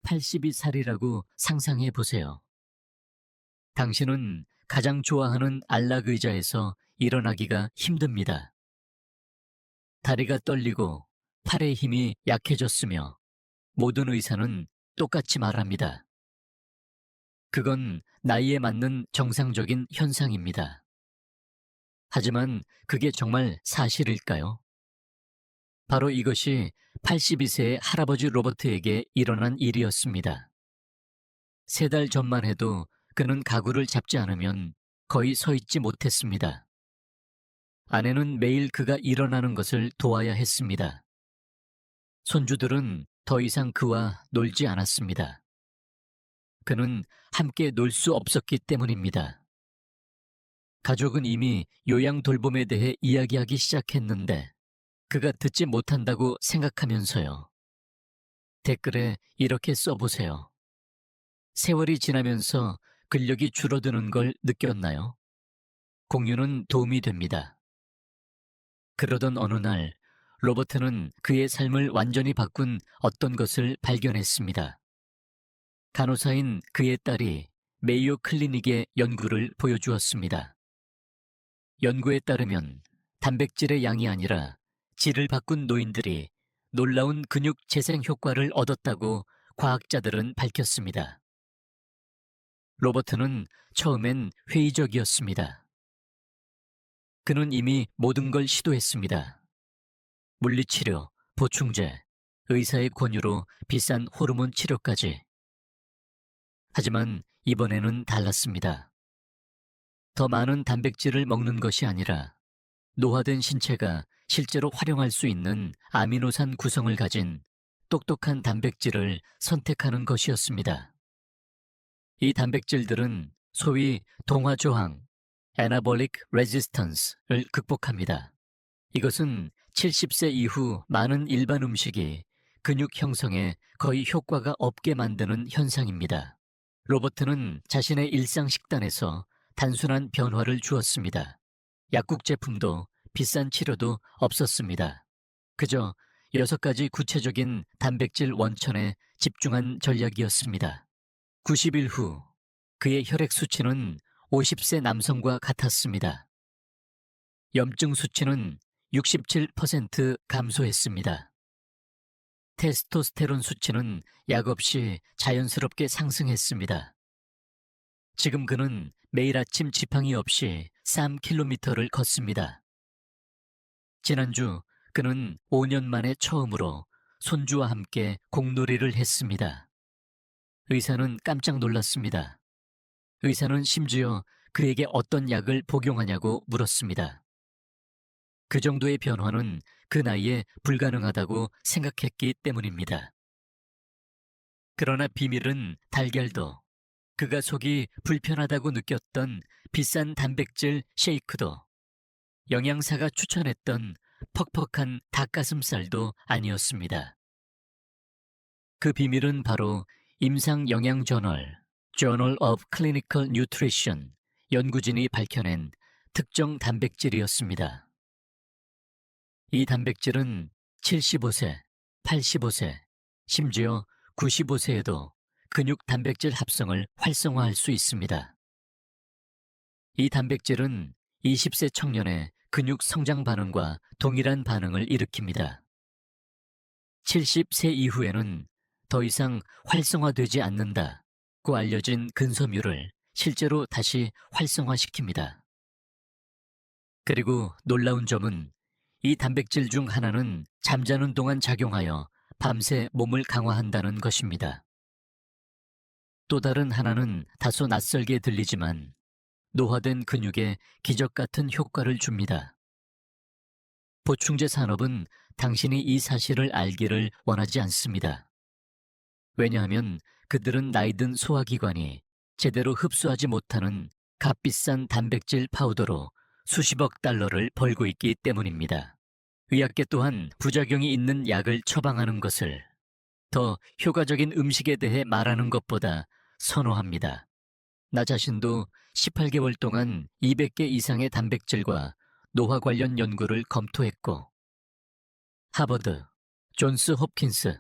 82살이라고 상상해 보세요. 당신은 가장 좋아하는 안락 의자에서 일어나기가 힘듭니다. 다리가 떨리고 팔의 힘이 약해졌으며 모든 의사는 똑같이 말합니다. 그건 나이에 맞는 정상적인 현상입니다. 하지만 그게 정말 사실일까요? 바로 이것이 82세의 할아버지 로버트에게 일어난 일이었습니다. 3달 전만 해도 그는 가구를 잡지 않으면 거의 서 있지 못했습니다. 아내는 매일 그가 일어나는 것을 도와야 했습니다. 손주들은 더 이상 그와 놀지 않았습니다. 그는 함께 놀 수 없었기 때문입니다. 가족은 이미 요양 돌봄에 대해 이야기하기 시작했는데 그가 듣지 못한다고 생각하면서요. 댓글에 이렇게 써보세요. 세월이 지나면서 근력이 줄어드는 걸 느꼈나요? 공유는 도움이 됩니다. 그러던 어느 날 로버트는 그의 삶을 완전히 바꾼 어떤 것을 발견했습니다. 간호사인 그의 딸이 메이오 클리닉의 연구를 보여주었습니다. 연구에 따르면 단백질의 양이 아니라 질을 바꾼 노인들이 놀라운 근육 재생 효과를 얻었다고 과학자들은 밝혔습니다. 로버트는 처음엔 회의적이었습니다. 그는 이미 모든 걸 시도했습니다. 물리치료, 보충제, 의사의 권유로 비싼 호르몬 치료까지. 하지만 이번에는 달랐습니다. 더 많은 단백질을 먹는 것이 아니라 노화된 신체가 실제로 활용할 수 있는 아미노산 구성을 가진 똑똑한 단백질을 선택하는 것이었습니다. 이 단백질들은 소위 동화저항, Anabolic Resistance를 극복합니다. 이것은 70세 이후 많은 일반 음식이 근육 형성에 거의 효과가 없게 만드는 현상입니다. 로버트는 자신의 일상 식단에서 단순한 변화를 주었습니다. 약국 제품도 비싼 치료도 없었습니다. 그저 6가지 구체적인 단백질 원천에 집중한 전략이었습니다. 90일 후 그의 혈액 수치는 50세 남성과 같았습니다. 염증 수치는 67% 감소했습니다. 테스토스테론 수치는 약 없이 자연스럽게 상승했습니다. 지금 그는 매일 아침 지팡이 없이 3km를 걷습니다. 지난주 그는 5년 만에 처음으로 손주와 함께 공놀이를 했습니다. 의사는 깜짝 놀랐습니다. 의사는 심지어 그에게 어떤 약을 복용하냐고 물었습니다. 그 정도의 변화는 그 나이에 불가능하다고 생각했기 때문입니다. 그러나 비밀은 달걀도, 그가 속이 불편하다고 느꼈던 비싼 단백질 쉐이크도, 영양사가 추천했던 퍽퍽한 닭가슴살도 아니었습니다. 그 비밀은 바로 임상영양저널 Journal of Clinical Nutrition 연구진이 밝혀낸 특정 단백질이었습니다. 이 단백질은 75세, 85세, 심지어 95세에도 근육 단백질 합성을 활성화할 수 있습니다. 이 단백질은 20세 청년의 근육 성장 반응과 동일한 반응을 일으킵니다. 70세 이후에는 더 이상 활성화되지 않는다고 알려진 근섬유를 실제로 다시 활성화시킵니다. 그리고 놀라운 점은 이 단백질 중 하나는 잠자는 동안 작용하여 밤새 몸을 강화한다는 것입니다. 또 다른 하나는 다소 낯설게 들리지만 노화된 근육에 기적 같은 효과를 줍니다. 보충제 산업은 당신이 이 사실을 알기를 원하지 않습니다. 왜냐하면 그들은 나이든 소화기관이 제대로 흡수하지 못하는 값비싼 단백질 파우더로 수십억 달러를 벌고 있기 때문입니다. 의학계 또한 부작용이 있는 약을 처방하는 것을 더 효과적인 음식에 대해 말하는 것보다 선호합니다. 나 자신도 18개월 동안 200개 이상의 단백질과 노화 관련 연구를 검토했고 하버드, 존스 홉킨스,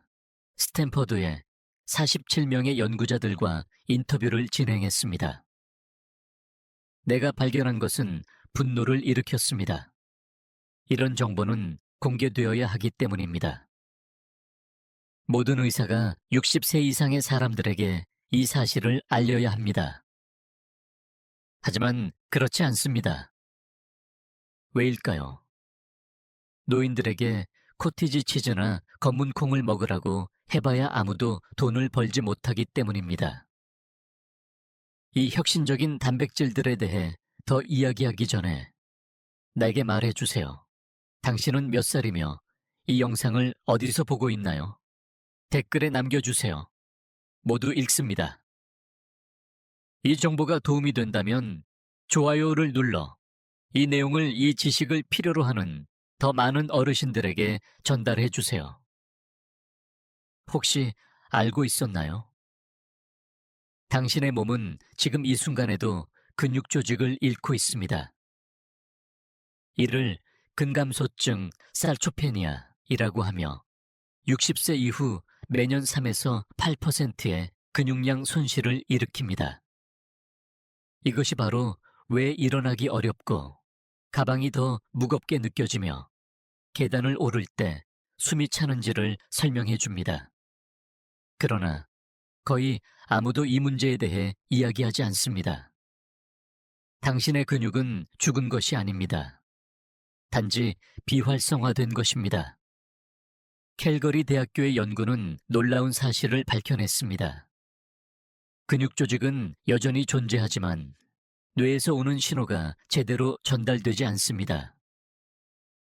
스탠퍼드의 47명의 연구자들과 인터뷰를 진행했습니다. 내가 발견한 것은 분노를 일으켰습니다. 이런 정보는 공개되어야 하기 때문입니다. 모든 의사가 60세 이상의 사람들에게 이 사실을 알려야 합니다. 하지만 그렇지 않습니다. 왜일까요? 노인들에게 코티지 치즈나 검은 콩을 먹으라고 해봐야 아무도 돈을 벌지 못하기 때문입니다. 이 혁신적인 단백질들에 대해 더 이야기하기 전에 나에게 말해주세요. 당신은 몇 살이며 이 영상을 어디서 보고 있나요? 댓글에 남겨주세요. 모두 읽습니다. 이 정보가 도움이 된다면 좋아요를 눌러 이 내용을, 이 지식을 필요로 하는 더 많은 어르신들에게 전달해 주세요. 혹시 알고 있었나요? 당신의 몸은 지금 이 순간에도 근육 조직을 잃고 있습니다. 이를 근감소증 살초페니아이라고 하며 60세 이후 매년 3에서 8%의 근육량 손실을 일으킵니다. 이것이 바로 왜 일어나기 어렵고 가방이 더 무겁게 느껴지며 계단을 오를 때 숨이 차는지를 설명해 줍니다. 그러나 거의 아무도 이 문제에 대해 이야기하지 않습니다. 당신의 근육은 죽은 것이 아닙니다. 단지 비활성화된 것입니다. 캘거리 대학교의 연구는 놀라운 사실을 밝혀냈습니다. 근육 조직은 여전히 존재하지만 뇌에서 오는 신호가 제대로 전달되지 않습니다.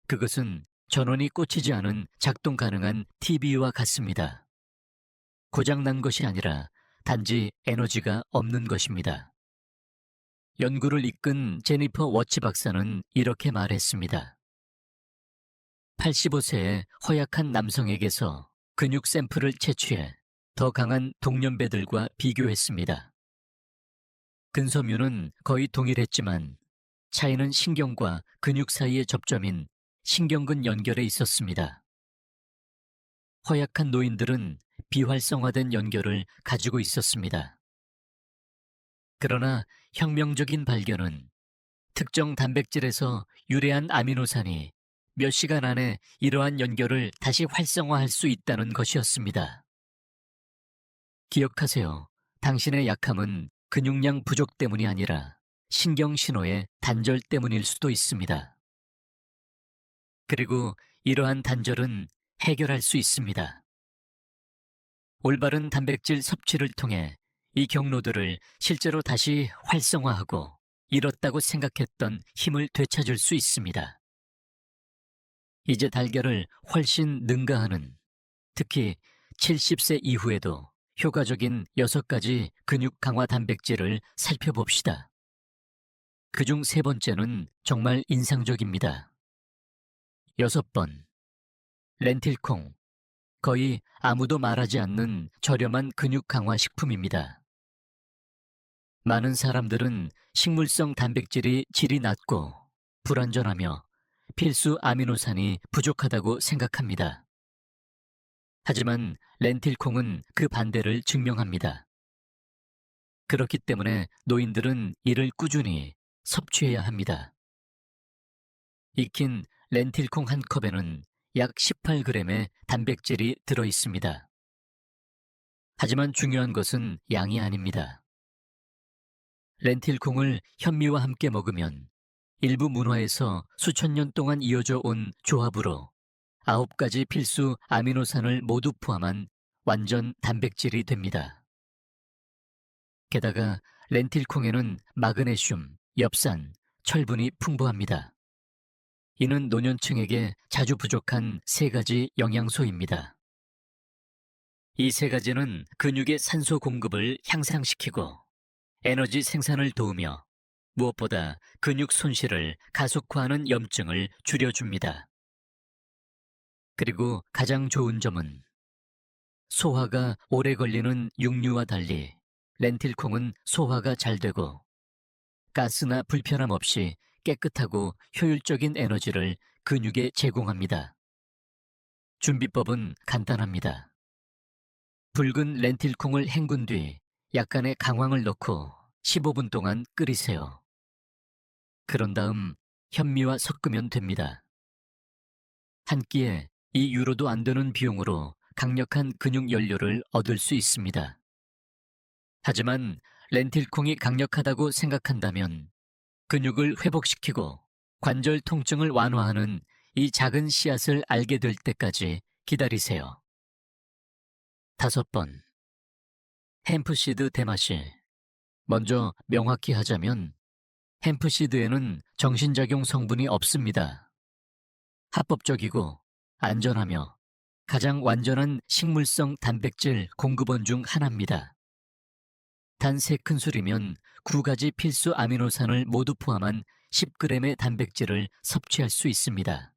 그것은 전원이 꽂히지 않은 작동 가능한 TV와 같습니다. 고장난 것이 아니라 단지 에너지가 없는 것입니다. 연구를 이끈 제니퍼 워치 박사는 이렇게 말했습니다. 85세의 허약한 남성에게서 근육 샘플을 채취해 더 강한 동년배들과 비교했습니다. 근섬유는 거의 동일했지만 차이는 신경과 근육 사이의 접점인 신경근 연결에 있었습니다. 허약한 노인들은 비활성화된 연결을 가지고 있었습니다. 그러나 혁명적인 발견은 특정 단백질에서 유래한 아미노산이 몇 시간 안에 이러한 연결을 다시 활성화할 수 있다는 것이었습니다. 기억하세요. 당신의 약함은 근육량 부족 때문이 아니라 신경신호의 단절 때문일 수도 있습니다. 그리고 이러한 단절은 해결할 수 있습니다. 올바른 단백질 섭취를 통해 이 경로들을 실제로 다시 활성화하고 잃었다고 생각했던 힘을 되찾을 수 있습니다. 이제 달걀을 훨씬 능가하는, 특히 70세 이후에도 효과적인 6가지 근육 강화 단백질을 살펴봅시다. 그중 3번째는 정말 인상적입니다. 6번, 렌틸콩, 거의 아무도 말하지 않는 저렴한 근육 강화 식품입니다. 많은 사람들은 식물성 단백질이 질이 낮고 불안전하며 필수 아미노산이 부족하다고 생각합니다. 하지만 렌틸콩은 그 반대를 증명합니다. 그렇기 때문에 노인들은 이를 꾸준히 섭취해야 합니다. 익힌 렌틸콩 한 컵에는 약 18g의 단백질이 들어 있습니다. 하지만 중요한 것은 양이 아닙니다. 렌틸콩을 현미와 함께 먹으면 일부 문화에서 수천 년 동안 이어져 온 조합으로 9가지 필수 아미노산을 모두 포함한 완전 단백질이 됩니다. 게다가 렌틸콩에는 마그네슘, 엽산, 철분이 풍부합니다. 이는 노년층에게 자주 부족한 3가지 영양소입니다. 이 3가지는 근육의 산소 공급을 향상시키고 에너지 생산을 도우며 무엇보다 근육 손실을 가속화하는 염증을 줄여줍니다. 그리고 가장 좋은 점은 소화가 오래 걸리는 육류와 달리 렌틸콩은 소화가 잘 되고 가스나 불편함 없이 깨끗하고 효율적인 에너지를 근육에 제공합니다. 준비법은 간단합니다. 붉은 렌틸콩을 헹군 뒤 약간의 강황을 넣고 15분 동안 끓이세요. 그런 다음 현미와 섞으면 됩니다. 한 끼에 2유로도 안 되는 비용으로 강력한 근육 연료를 얻을 수 있습니다. 하지만 렌틸콩이 강력하다고 생각한다면 근육을 회복시키고 관절 통증을 완화하는 이 작은 씨앗을 알게 될 때까지 기다리세요. 5번. 햄프시드 대마시. 먼저 명확히 하자면 햄프시드에는 정신작용 성분이 없습니다. 합법적이고 안전하며 가장 완전한 식물성 단백질 공급원 중 하나입니다. 단 3큰술이면 9가지 필수 아미노산을 모두 포함한 10g의 단백질을 섭취할 수 있습니다.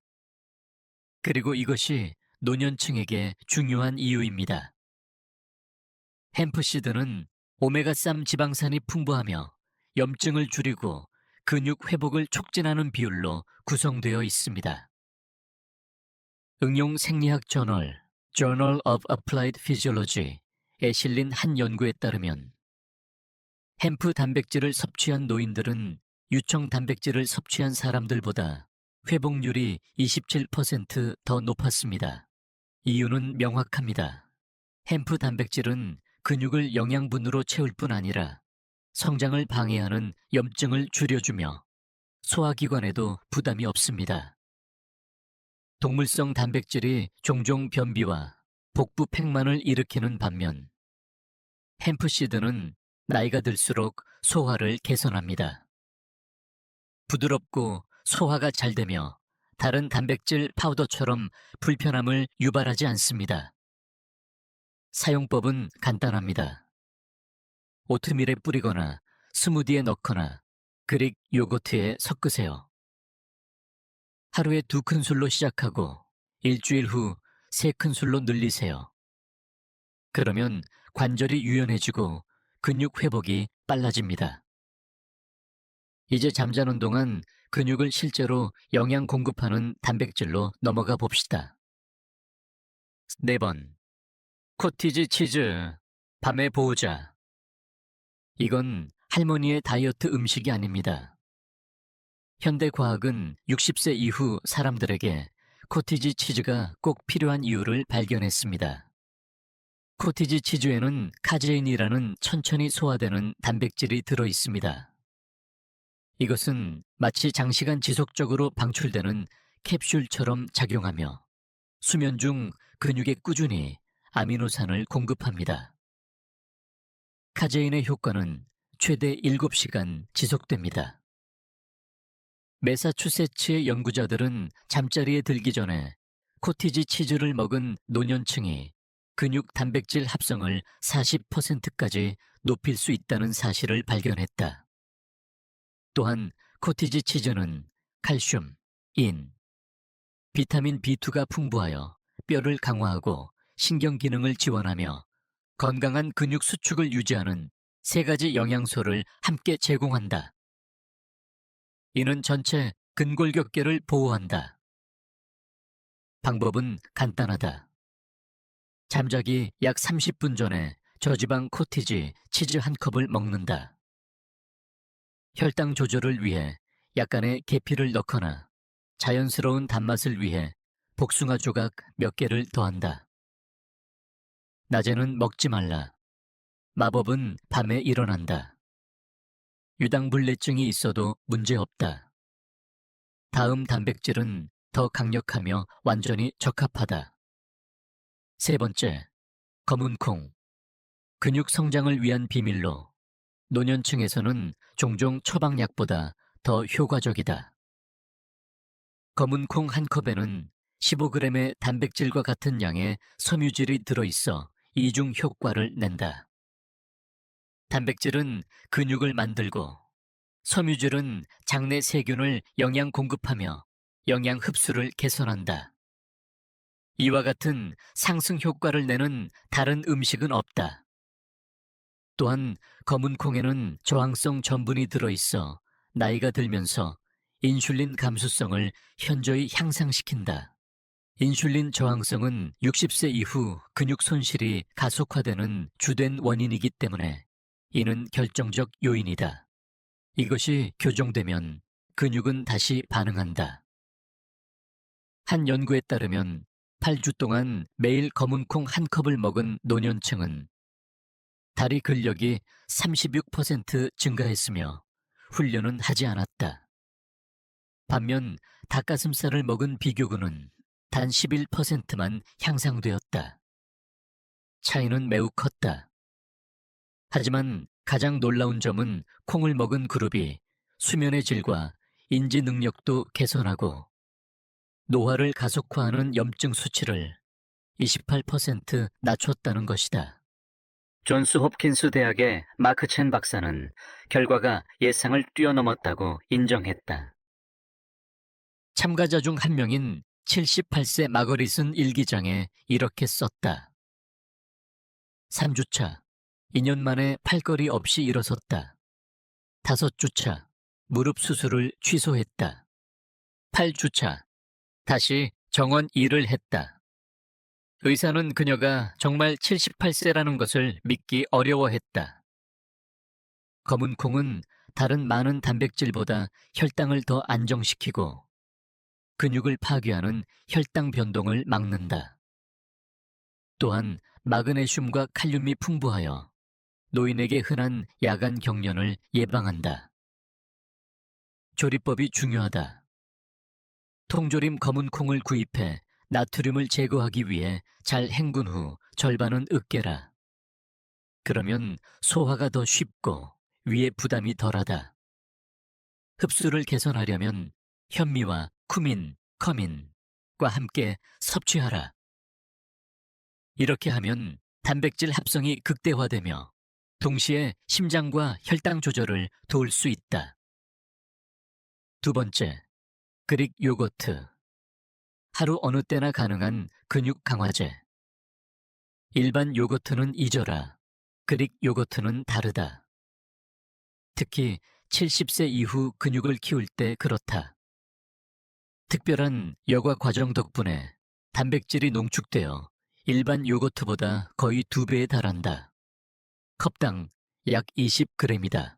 그리고 이것이 노년층에게 중요한 이유입니다. 햄프시드는 오메가3 지방산이 풍부하며 염증을 줄이고 근육 회복을 촉진하는 비율로 구성되어 있습니다. 응용 생리학 저널 Journal of Applied Physiology에 실린 한 연구에 따르면 햄프 단백질을 섭취한 노인들은 유청 단백질을 섭취한 사람들보다 회복률이 27% 더 높았습니다. 이유는 명확합니다. 햄프 단백질은 근육을 영양분으로 채울 뿐 아니라 성장을 방해하는 염증을 줄여주며 소화기관에도 부담이 없습니다. 동물성 단백질이 종종 변비와 복부 팽만을 일으키는 반면 햄프시드는 나이가 들수록 소화를 개선합니다. 부드럽고 소화가 잘 되며 다른 단백질 파우더처럼 불편함을 유발하지 않습니다. 사용법은 간단합니다. 오트밀에 뿌리거나 스무디에 넣거나 그릭 요거트에 섞으세요. 하루에 2큰술로 시작하고 일주일 후 3큰술로 늘리세요. 그러면 관절이 유연해지고 근육 회복이 빨라집니다. 이제 잠자는 동안 근육을 실제로 영양 공급하는 단백질로 넘어가 봅시다. 4번. 코티지 치즈, 밤의 보호자. 이건 할머니의 다이어트 음식이 아닙니다. 현대 과학은 60세 이후 사람들에게 코티지 치즈가 꼭 필요한 이유를 발견했습니다. 코티지 치즈에는 카제인이라는 천천히 소화되는 단백질이 들어 있습니다. 이것은 마치 장시간 지속적으로 방출되는 캡슐처럼 작용하며 수면 중 근육에 꾸준히 아미노산을 공급합니다. 카제인의 효과는 최대 7시간 지속됩니다. 매사추세츠의 연구자들은 잠자리에 들기 전에 코티지 치즈를 먹은 노년층이 근육 단백질 합성을 40%까지 높일 수 있다는 사실을 발견했다. 또한 코티지 치즈는 칼슘, 인, 비타민 B2가 풍부하여 뼈를 강화하고 신경 기능을 지원하며 건강한 근육 수축을 유지하는 3가지 영양소를 함께 제공한다. 이는 전체 근골격계를 보호한다. 방법은 간단하다. 잠자기 약 30분 전에 저지방 코티지 치즈 한 컵을 먹는다. 혈당 조절을 위해 약간의 계피를 넣거나 자연스러운 단맛을 위해 복숭아 조각 몇 개를 더한다. 낮에는 먹지 말라. 마법은 밤에 일어난다. 유당불내증이 있어도 문제없다. 다음 단백질은 더 강력하며 완전히 적합하다. 3번째, 검은 콩. 근육 성장을 위한 비밀로 노년층에서는 종종 처방약보다 더 효과적이다. 검은 콩 한 컵에는 15g의 단백질과 같은 양의 섬유질이 들어있어 이중 효과를 낸다. 단백질은 근육을 만들고 섬유질은 장내 세균을 영양 공급하며 영양 흡수를 개선한다. 이와 같은 상승 효과를 내는 다른 음식은 없다. 또한 검은 콩에는 저항성 전분이 들어있어 나이가 들면서 인슐린 감수성을 현저히 향상시킨다. 인슐린 저항성은 60세 이후 근육 손실이 가속화되는 주된 원인이기 때문에 이는 결정적 요인이다. 이것이 교정되면 근육은 다시 반응한다. 한 연구에 따르면 8주 동안 매일 검은콩 한 컵을 먹은 노년층은 다리 근력이 36% 증가했으며 훈련은 하지 않았다. 반면 닭가슴살을 먹은 비교군은 단 11%만 향상되었다. 차이는 매우 컸다. 하지만 가장 놀라운 점은 콩을 먹은 그룹이 수면의 질과 인지 능력도 개선하고 노화를 가속화하는 염증 수치를 28% 낮췄다는 것이다. 존스 홉킨스 대학의 마크 첸 박사는 결과가 예상을 뛰어넘었다고 인정했다. 참가자 중 한 명인 78세 마거릿은 일기장에 이렇게 썼다. 3주차, 2년 만에 팔걸이 없이 일어섰다. 5주차, 무릎 수술을 취소했다. 8주차, 다시 정원 일을 했다. 의사는 그녀가 정말 78세라는 것을 믿기 어려워했다. 검은 콩은 다른 많은 단백질보다 혈당을 더 안정시키고 근육을 파괴하는 혈당 변동을 막는다. 또한 마그네슘과 칼륨이 풍부하여 노인에게 흔한 야간 경련을 예방한다. 조리법이 중요하다. 통조림 검은 콩을 구입해 나트륨을 제거하기 위해 잘 헹군 후 절반은 으깨라. 그러면 소화가 더 쉽고 위에 부담이 덜하다. 흡수를 개선하려면 현미와 쿠민, 커민과 함께 섭취하라. 이렇게 하면 단백질 합성이 극대화되며 동시에 심장과 혈당 조절을 도울 수 있다. 두 번째, 그릭 요거트. 하루 어느 때나 가능한 근육 강화제. 일반 요거트는 잊어라. 그릭 요거트는 다르다. 특히 70세 이후 근육을 키울 때 그렇다. 특별한 여과 과정 덕분에 단백질이 농축되어 일반 요거트보다 거의 2배에 달한다. 컵당 약 20g이다.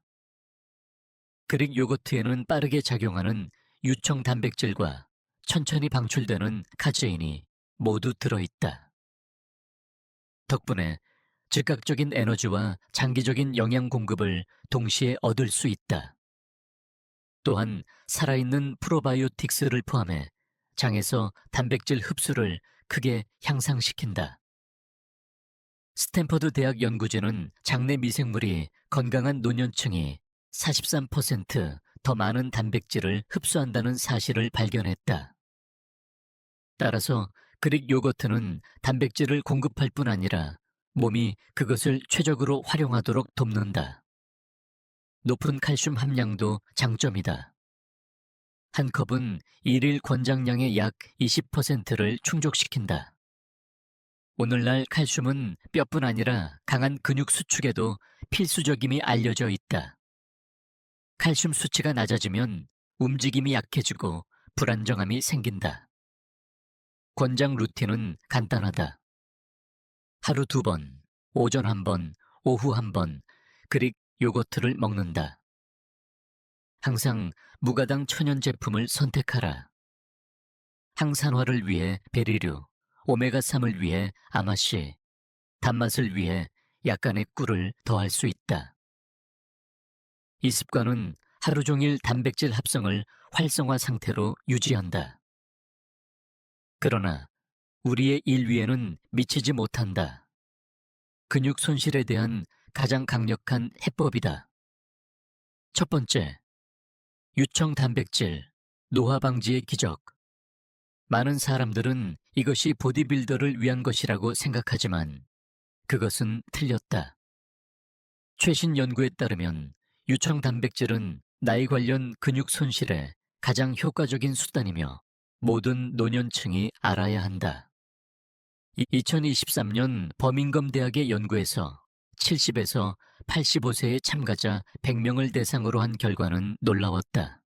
그릭 요거트에는 빠르게 작용하는 유청 단백질과 천천히 방출되는 카제인이 모두 들어있다. 덕분에 즉각적인 에너지와 장기적인 영양 공급을 동시에 얻을 수 있다. 또한 살아있는 프로바이오틱스를 포함해 장에서 단백질 흡수를 크게 향상시킨다. 스탠퍼드 대학 연구진은 장내 미생물이 건강한 노년층이 43%더 많은 단백질을 흡수한다는 사실을 발견했다. 따라서 그릭 요거트는 단백질을 공급할 뿐 아니라 몸이 그것을 최적으로 활용하도록 돕는다. 높은 칼슘 함량도 장점이다. 한 컵은 일일 권장량의 약 20%를 충족시킨다. 오늘날 칼슘은 뼈뿐 아니라 강한 근육 수축에도 필수적임이 알려져 있다. 칼슘 수치가 낮아지면 움직임이 약해지고 불안정함이 생긴다. 권장 루틴은 간단하다. 하루 2번, 오전 1번, 오후 1번, 그릭 요거트를 먹는다. 항상 무가당 천연 제품을 선택하라. 항산화를 위해 베리류, 오메가3을 위해 아마씨, 단맛을 위해 약간의 꿀을 더할 수 있다. 이 습관은 하루 종일 단백질 합성을 활성화 상태로 유지한다. 그러나 우리의 인위에는 미치지 못한다. 근육 손실에 대한 가장 강력한 해법이다. 첫 번째, 유청 단백질, 노화 방지의 기적. 많은 사람들은 이것이 보디빌더를 위한 것이라고 생각하지만 그것은 틀렸다. 최신 연구에 따르면 유청 단백질은 나이 관련 근육 손실에 가장 효과적인 수단이며 모든 노년층이 알아야 한다. 2023년 버밍엄 대학의 연구에서 70에서 85세의 참가자 100명을 대상으로 한 결과는 놀라웠다.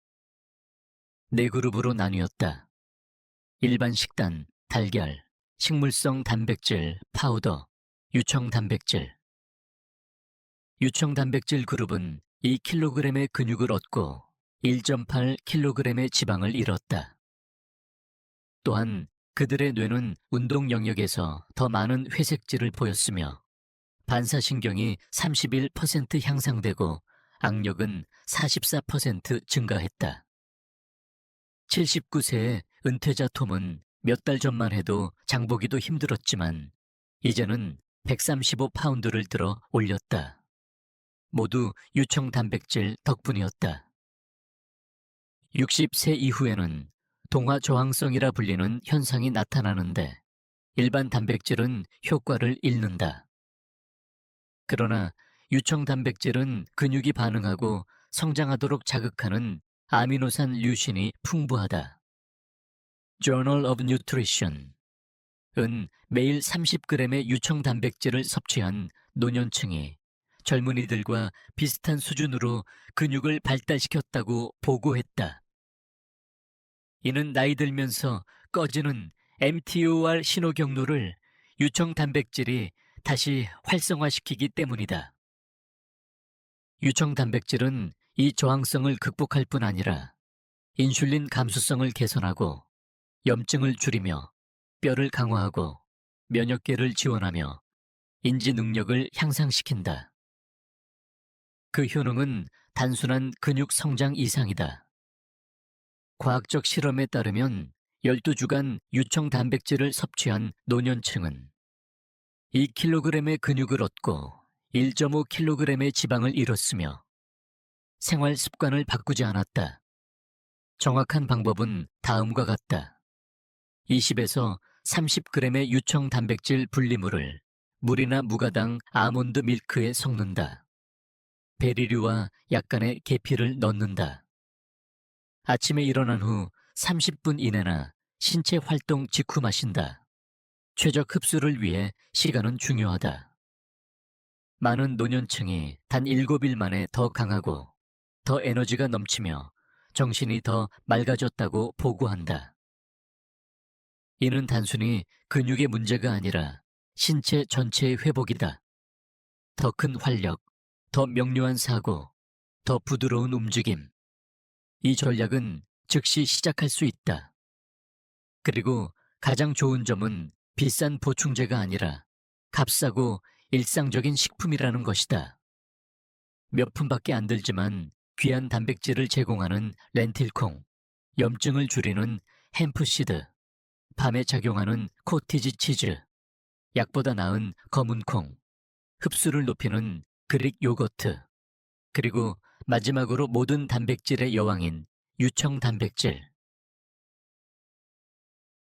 네 그룹으로 나뉘었다. 일반 식단, 달걀, 식물성 단백질, 파우더, 유청 단백질. 유청 단백질 그룹은 2kg의 근육을 얻고 1.8kg의 지방을 잃었다. 또한 그들의 뇌는 운동 영역에서 더 많은 회색질을 보였으며 반사신경이 31% 향상되고 악력은 44% 증가했다. 79세의 은퇴자 톰은 몇 달 전만 해도 장보기도 힘들었지만 이제는 135파운드를 들어 올렸다. 모두 유청 단백질 덕분이었다. 60세 이후에는 동화 저항성이라 불리는 현상이 나타나는데 일반 단백질은 효과를 잃는다. 그러나 유청 단백질은 근육이 반응하고 성장하도록 자극하는 아미노산 류신이 풍부하다. Journal of Nutrition은 매일 30g의 유청 단백질을 섭취한 노년층이 젊은이들과 비슷한 수준으로 근육을 발달시켰다고 보고했다. 이는 나이 들면서 꺼지는 mTOR 신호 경로를 유청 단백질이 다시 활성화시키기 때문이다. 유청 단백질은 이 저항성을 극복할 뿐 아니라 인슐린 감수성을 개선하고 염증을 줄이며 뼈를 강화하고 면역계를 지원하며 인지 능력을 향상시킨다. 그 효능은 단순한 근육 성장 이상이다. 과학적 실험에 따르면 12주간 유청 단백질을 섭취한 노년층은 2kg의 근육을 얻고 1.5kg의 지방을 잃었으며 생활 습관을 바꾸지 않았다. 정확한 방법은 다음과 같다. 20에서 30g의 유청 단백질 분리물을 물이나 무가당 아몬드 밀크에 섞는다. 베리류와 약간의 계피를 넣는다. 아침에 일어난 후 30분 이내나 신체 활동 직후 마신다. 최적 흡수를 위해 시간은 중요하다. 많은 노년층이 단 7일 만에 더 강하고 더 에너지가 넘치며 정신이 더 맑아졌다고 보고한다. 이는 단순히 근육의 문제가 아니라 신체 전체의 회복이다. 더 큰 활력, 더 명료한 사고, 더 부드러운 움직임. 이 전략은 즉시 시작할 수 있다. 그리고 가장 좋은 점은 비싼 보충제가 아니라 값싸고 일상적인 식품이라는 것이다. 몇 푼밖에 안 들지만 귀한 단백질을 제공하는 렌틸콩, 염증을 줄이는 햄프시드, 밤에 작용하는 코티지 치즈, 약보다 나은 검은콩, 흡수를 높이는 그릭 요거트, 그리고 마지막으로 모든 단백질의 여왕인 유청 단백질.